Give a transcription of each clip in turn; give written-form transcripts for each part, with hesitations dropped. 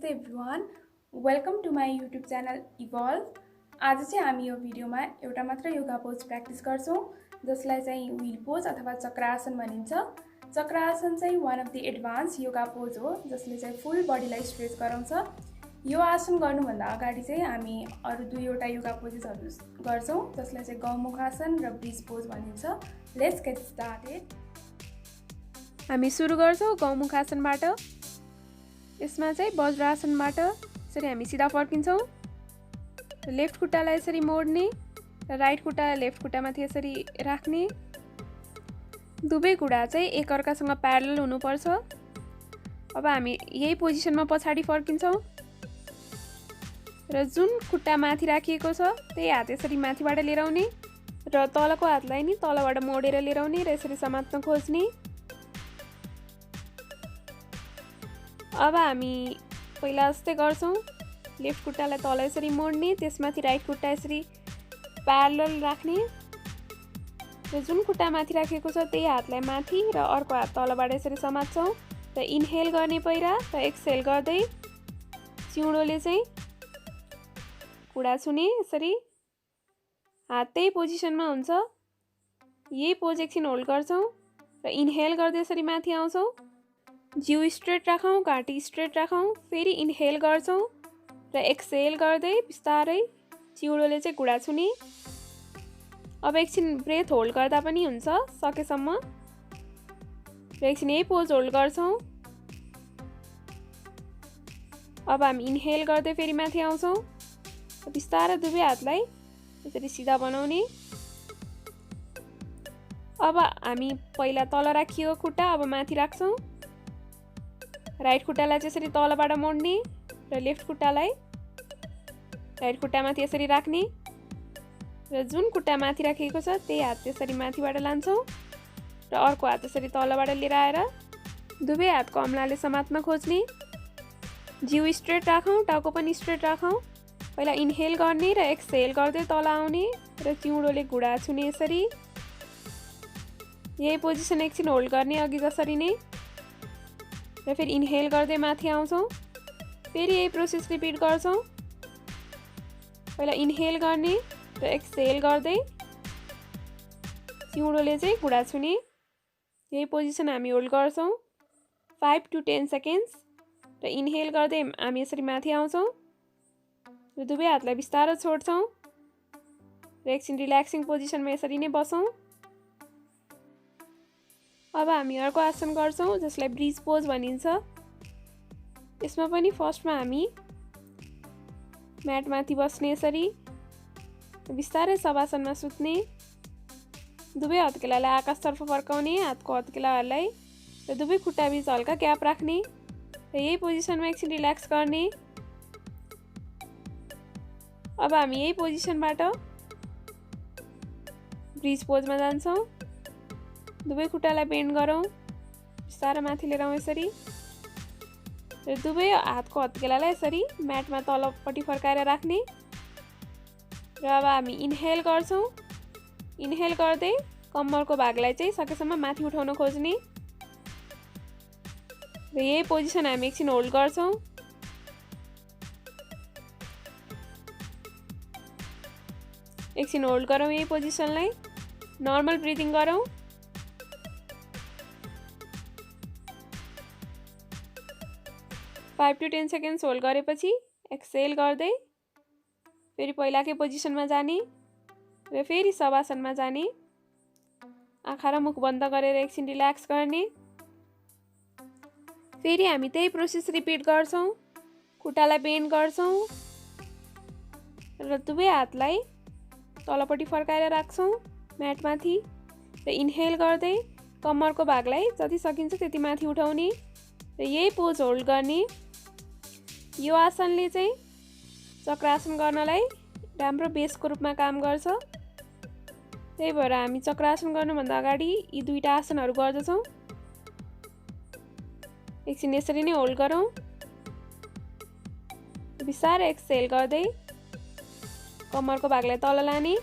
नमस्ते everyone, welcome to my YouTube channel Evolve. आज चाहिँ हामी यो भिडियोमा एउटा मात्र योगा पोज प्र्याक्टिस गर्छौँ, जसलाई चाहिँ व्हील पोज अथवा चक्रासन भनिन्छ। चक्रासन चाहिँ one of the advance yoga pose हो, जसले चाहिँ फुल बडीलाई स्ट्रेच गराउँछ। यो आसन गर्नुभन्दा अगाडि चाहिँ हामी अरू दुईवटा योगा पोजेसहरू गर्छौँ, जसलाई चाहिँ गौमुखासन र ब्रिज पोज भनिन्छ। Let's get started. हामी सुरु गर्छौँ गौमुखासनबाट। यसमा चाहिँ वज्रासनबाट यसरी हामी सिधा फर्किन्छौँ। लेफ्ट खुट्टालाई यसरी मोड्ने र राइट खुट्टा लेफ्ट खुट्टामाथि यसरी राख्ने। दुवै खुट्टा चाहिँ एकअर्कासँग प्यारलल हुनुपर्छ। अब हामी यही पोजिसनमा पछाडि फर्किन्छौँ र जुन खुट्टा माथि राखिएको छ त्यही हात यसरी माथिबाट लिएर आउने र तलको हातलाई नि तलबाट मोडेर लिएर आउने र यसरी समात्न खोज्ने। अब हामी पहिला जस्तै गर्छौँ। लेफ्ट खुट्टालाई तल यसरी मोड्ने, त्यसमाथि राइट खुट्टा यसरी प्यारलल राख्ने र जुन खुट्टा माथि राखेको छ त्यही हातलाई माथि र अर्को हात तलबाट यसरी समात्छौँ र इन्हेल गर्ने पहिला र एक्सहेल गर्दै चिउँडोले चाहिँ खुट्टा छुने। यसरी हात त्यही पोजिसनमा हुन्छ। यही पोज एकछिन होल्ड गर्छौँ र इन्हेल गर्दै यसरी माथि आउँछौँ। जिउ स्ट्रेट राखौँ, घाँटी स्ट्रेट राखौँ। फेरि इन्हेल गर्छौँ र एक्सहेल गर्दै बिस्तारै चिउँडोले चाहिँ घुँडा छुने। अब एकछिन ब्रेथ होल्ड गर्दा पनि हुन्छ सकेसम्म र एकछिन यही पोज होल्ड गर्छौँ। अब हामी इन्हेल गर्दै फेरि माथि आउँछौँ। बिस्तारै दुवै हातलाई यसरी सिधा बनाउने। अब हामी पहिला तल राखिएको खुट्टा अब माथि राख्छौँ। राइट खुट्टालाई चाहिँ यसरी तलबाट मोड्ने र लेफ्ट खुट्टालाई राइट खुट्टामाथि यसरी राख्ने र जुन खुट्टा माथि राखेको छ त्यही हात त्यसरी माथिबाट लान्छौँ र अर्को हात यसरी तलबाट लिएर आएर दुवै हातको अम्लाले समात्न खोज्ने। जिउ स्ट्रेट राखौँ, टाउको पनि स्ट्रेट राखौँ। पहिला इन्हेल गर्ने र एक्सहेल गर्दै तल आउने र चिउँडोले घुँडा छुने। यसरी यही पोजिसन एकछिन होल्ड गर्ने अघि जसरी नै र फेरि इन्हेल गर्दै माथि आउँछौँ। फेरि यही प्रोसेस रिपिट गर्छौँ। पहिला इन्हेल गर्ने र एक्सहेल गर्दै चिउँडोले चाहिँ घुँडा छुने। यही पोजिसन हामी होल्ड गर्छौँ 5 to 10 सेकेन्ड्स र इन्हेल गर्दै हामी यसरी माथि आउँछौँ र दुवै हातलाई बिस्तारो छोड्छौँ र एकछिन रिल्याक्सिङ पोजिसनमा यसरी नै बसौँ। अब हामी अर्को आसन गर्छौँ जसलाई ब्रिज पोज भनिन्छ। यसमा पनि फर्स्टमा हामी म्याटमाथि बस्ने, यसरी बिस्तारै शवासनमा सुत्ने। दुवै हत्केलालाई आकाशतर्फ फर्काउने, हातको हत्केलाहरूलाई र दुवै खुट्टाबीच हल्का ग्याप राख्ने र यही पोजिसनमा एकछिन रिल्याक्स गर्ने। अब हामी यही पोजिसनबाट ब्रिज पोजमा जान्छौँ। दुवै खुट्टालाई बेन्ड गरौँ, बिस्तारै माथि लिएर आउँ यसरी र दुवै हातको हत्केलालाई यसरी म्याटमा तलपट्टि फर्काएर राख्ने र अब हामी इन्हेल गर्छौँ। इन्हेल गर्दै कम्मरको भागलाई चाहिँ सकेसम्म माथि उठाउन खोज्ने र यही पोजिसन हामी एकछिन होल्ड गर्छौँ। एकछिन होल्ड गरौँ यही पोजिसनलाई। नर्मल ब्रिदिङ गरौँ। फाइभ टु 10 सेकेन्ड्स होल्ड गरेपछि एक्सहेल गर्दै फेरि पहिलाकै पोजिसनमा जाने र फेरि शवासनमा जाने। आँखा र मुख बन्द गरेर एकछिन रिल्याक्स गर्ने। फेरि हामी त्यही प्रोसेस रिपिट गर्छौँ। खुट्टालाई बेन्ड गर्छौँ र दुवै हातलाई तलपट्टि फर्काएर राख्छौँ म्याटमाथि र इन्हेल गर्दै कम्मरको भागलाई जति सकिन्छ त्यति माथि उठाउने र यही पोज होल्ड गर्ने। यो आसनले चाहिँ चक्रासन गर्नलाई राम्रो बेसको रूपमा काम गर्छ। त्यही भएर हामी चक्रासन गर्नुभन्दा अगाडि यी दुईटा आसनहरू गर्दछौँ। एकछिन यसरी नै होल्ड गरौँ। बिस्तारै एक्सहेल गर्दै कम्मरको भागलाई तल लाने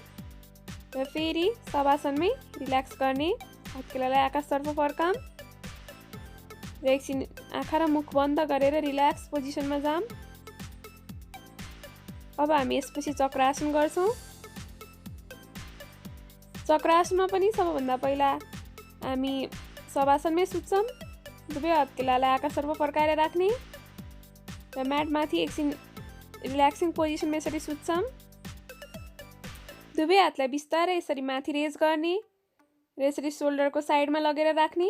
र फेरि शवासनमै रिल्याक्स गर्ने। हत्केलालाई आकाशतर्फ फर्काम र एकछिन आँखा र मुख बन्द गरेर रिल्याक्स पोजिसनमा जाम। अब हामी यसपछि चक्रासन गर्छौं। चक्रासनमा पनि सबभन्दा पहिला हामी शवासनमै सुत्छौं। दुवै हत्केलालाई आकाशतर्फ फर्काएर राख्ने र म्याटमाथि एकछिन रिल्याक्सिङ पोजिसनमा यसरी सुत्छौं। दुवै हातलाई बिस्तारै यसरी माथि रेज गर्ने र यसरी सोल्डरको साइडमा लगेर राख्ने।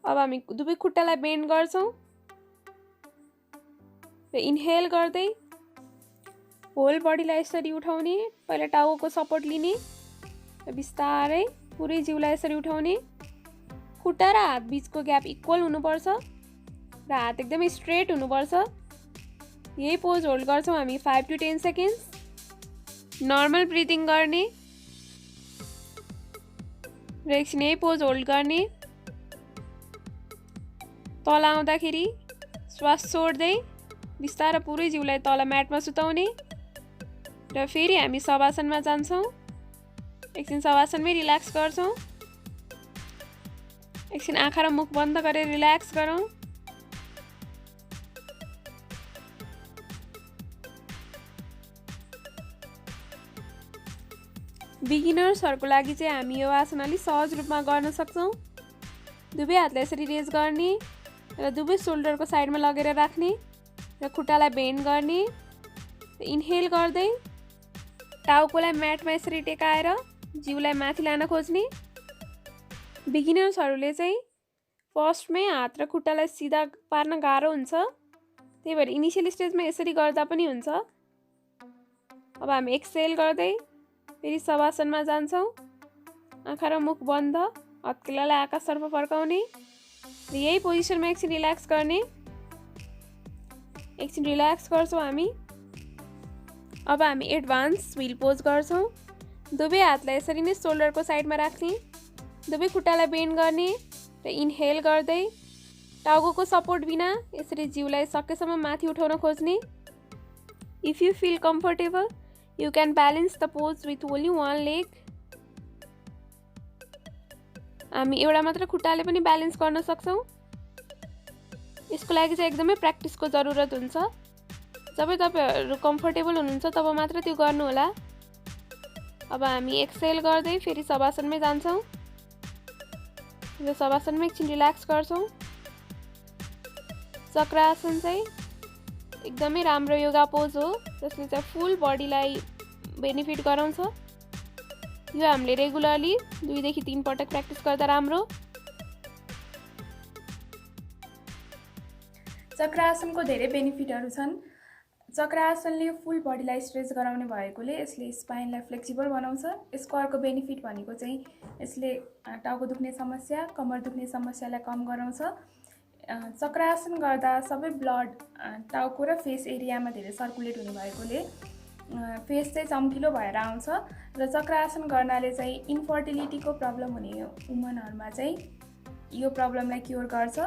अब हामी दुवै खुट्टालाई बेन्ड गर्छौं र इन्हेल गर्दै होल बडीलाई यसरी उठाउने। पहिला टाउको सपोर्ट लिने र बिस्तारै पुरै जिउलाई यसरी उठाउने। खुट्टा र हात बीचको ग्याप इक्वल हुनुपर्छ र हात एकदमै स्ट्रेट हुनुपर्छ। यही पोज होल्ड गर्छौं हामी 5 to 10 सेकेन्ड्स। नर्मल ब्रिदिङ गर्ने र एकछिन यही पोज होल्ड गर्ने। तल आउँदाखेरि श्वास छोड्दै बिस्तारै पुरै जिउलाई तल म्याटमा सुताउने र फेरि हामी शवासनमा जान्छौं। एकछिन शवासनमै रिल्याक्स गर्छौं। एकछिन आँखा र मुख बन्द गरेर रिल्याक्स गरौँ। बिगिनर्सहरुको लागि चाहिँ हामी यो आसन अलि सहज रूपमा गर्न सक्छौं। दुवै हातलाई यसरी रेज गर्ने र दुवै सोल्डरको साइडमा लगेर राख्ने र खुट्टालाई बेन्ड गर्ने र इन्हेल गर्दै टाउकोलाई म्याटमा यसरी टेकाएर जिउलाई माथि लान खोज्ने। बिगिनर्सहरुले चाहिँ फर्स्टमै हात र खुट्टालाई सिधा पार्न गाह्रो हुन्छ, त्यही भएर इनिशियल स्टेजमा यसरी गर्दा पनि हुन्छ। अब हामी एक्सहेल गर्दै फेरि शवासनमा जान्छौं। आँखा र मुख बन्द, हत्केलालाई आकाशतर्फ फर्काउने र यही पोजिसनमा एकछिन रिल्याक्स गर्ने। एकछिन रिल्याक्स गर्छौं हामी। अब हामी एडभान्स व्हील पोज गर्छौं। दुवै हातलाई यसरी नै सोल्डरको साइडमा राख्ने, दुवै खुट्टालाई बेन्ड गर्ने र इन्हेल गर्दै टाउको सपोर्ट बिना यसरी जिउलाई सकेसम्म माथि उठाउन खोज्ने। If you feel comfortable you can balance the pose with only one leg. हामी एउटा मात्र खुट्टाले पनि ब्यालेन्स गर्न सक्छौं। यसको लागि चाहिँ एकदमै प्र्याक्टिसको जरुरत हुन्छ। जब तपाईहरु कम्फर्टेबल हुनुहुन्छ तब मात्र त्यो गर्नु होला। अब हामी एक्सहेल गर्दै फेरि शवासनमै जान्छौं र शवासनमै एकछिन रिल्याक्स गर्छौं। चक्रासन चाहिँ एकदमै राम्रो योगा पोज हो जसले चाहिँ फुल बडीलाई बेनिफिट गराउँछ। यो हामीले रेगुलरली 2 देखि 3 पटक प्र्याक्टिस गर्दा राम्रो। चक्रासनको धेरै बेनिफिटहरू छन्। चक्रासनले फुल बडीलाई स्ट्रेच गराउने भएकोले यसले स्पाइनलाई फ्लेक्सिबल बनाउँछ। यसको अर्को बेनिफिट भनेको चाहिँ यसले टाउको दुख्ने समस्या, कमर दुख्ने समस्यालाई कम गराउँछ। चक्रासन गर्दा सबै ब्लड टाउको र फेस एरियामा धेरै सर्कुलेट हुने भएकोले फेस चाहिँ चम्किलो भएर आउँछ र चक्रासन गर्नाले चाहिँ इन्फर्टिलिटीको प्रब्लम हुने वुमनहरुमा चाहिँ यो प्रब्लमलाई क्योर गर्छ।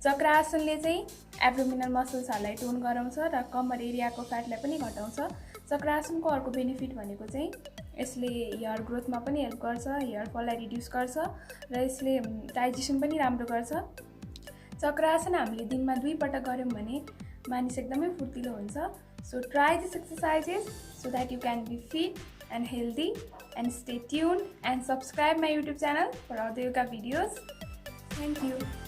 चक्रासनले चाहिँ एब्डोमिनल मसल्सहरुलाई टोन गराउँछ र कमर एरियाको फ्याटलाई पनि घटाउँछ। चक्रासनको अर्को बेनिफिट भनेको चाहिँ यसले हेयर ग्रोथमा पनि हेल्प गर्छ, हेयर फललाई रिड्युस गर्छ र यसले डाइजेसन पनि राम्रो गर्छ। चक्रासन हामीले दिनमा 2 पटक गर्यौं भने मानिस एकदमै फुर्तिलो हुन्छ। So try these exercises so that you can be fit and healthy, and stay tuned and subscribe my YouTube channel for other yoga videos. Thank you.